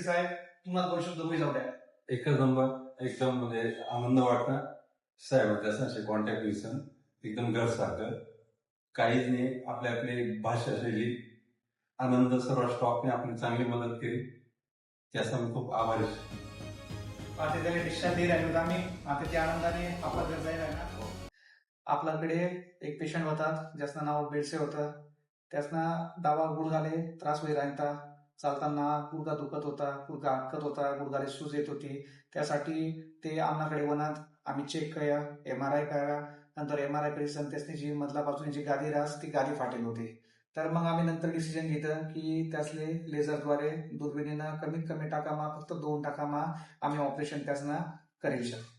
साहेब तुम्हाला 2 शब्द जाऊ द्या. एकच नंबर, एकदम म्हणजे आनंद वाटला साहेब त्यासाठी कॉन्टॅक्ट विसन एकदम घर सारखं काहीच नाही. आपली भाषा शैली आनंद सर्व स्टॉकने आपली चांगली मदत केली, त्याचा मी खूप आभारी. आता त्याला डिस्चार्ज दिला होता आम्ही. आता त्या आनंदाने आपला घर जायला ना. आपल्याकडे एक पेशंट होता ज्याचं नाव बेडसे होतं. त्यासना डावा गुडघाले त्रास होई राहता, चालताना गुडघा दुखत होता, गुडघा अटकत होता, गुडघाले सूज येत होती. त्यासाठी ते आमनाकडे वनात आम्ही चेक करा, MRI करा. नंतर MRI करीसन त्यासनी जी मधला बाजूने जी गादी राहस ती गादी फाटेल होती. तर मग आम्ही नंतर डिसिजन घेतलं की त्यासले लेझरद्वारे दुर्बिणीनं कमीत कमी टाकामा फक्त 2 टाकामा आम्ही ऑपरेशन त्यासना करेल शकतो.